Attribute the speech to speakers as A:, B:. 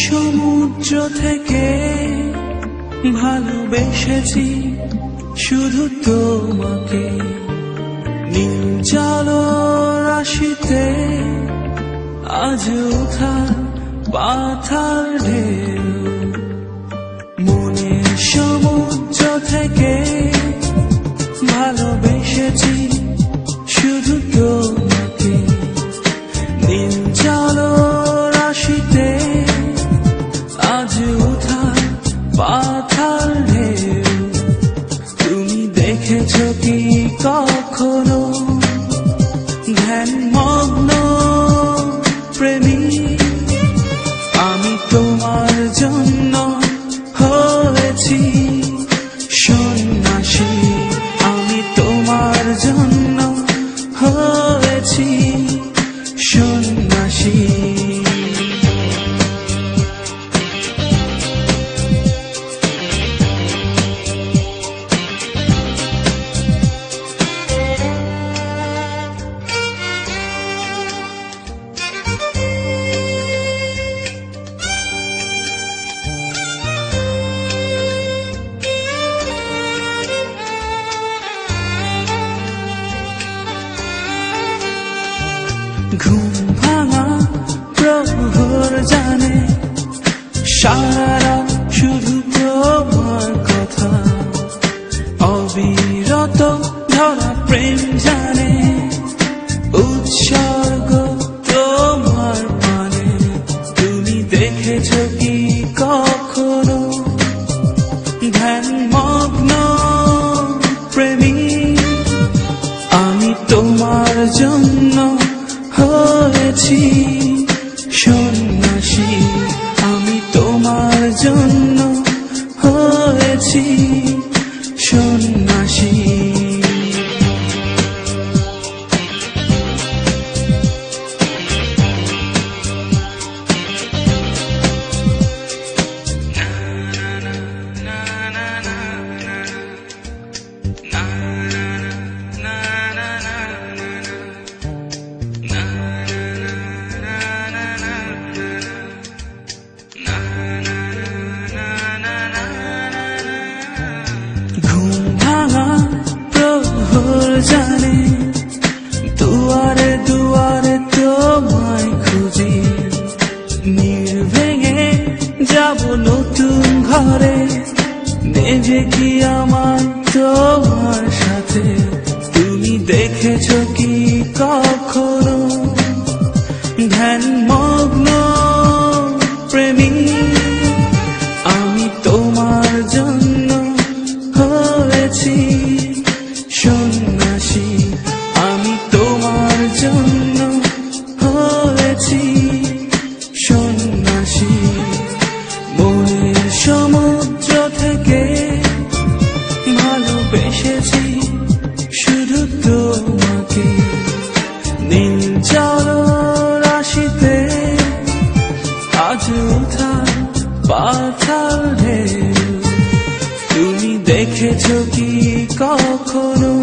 A: সমুদ্র থেকে ভালোবেসেছি শুধু তোমাকে, নীল জলরাশিতে আজ ওঠা পাথার ঢেউ। মনের সমুদ্র থেকে ভালোবেসেছি শুধু তোমাকে, নীল জলরাশিতে আজ ওঠা পাথার ঢেউ। তুমি দেখেছো কি কখনো ধ্যানমগ্ন প্রেমী, আমি তোমার জন্য হয়েছি সন্ন্যাসী, আমি তোমার জন্য হয়েছি সন্ন্যাসী। ঘুম ভাঙা প্রহর জানে সারা শুধু তোমার কথা, অবিরত ধরা প্রেম জানে উৎসর্গ তোমার মানে। তুমি দেখেছো কি কখনো ধ্যানমগ্ন প্রেমী, আমি তোমার জন্য হয়েছি সন্ন্যাসী, আমি তোমার জন্য হয়েছি সন্ন্যাসী। জানে দুয়ারে দুয়ারে তোমায় খুঁজি, ভেঙে যাব নতুন ঘরে, নেবে কি আমার তোমার সাথে। তুমি দেখেছো কি কখনো ধ্যানমগ্ন প্রেমী, আমি তোমার জন্য হয়েছি সন্ন্যাসী, আমি তোমার জন্য হয়েছি সন্ন্যাসী। মনের সমুদ্র থেকে ভালোবেসেছি শুধু তোমাকে, নীল জলরাশিতে আজ ওঠা পাথার ঢেউ। তুমি দেখেছো কি কখনো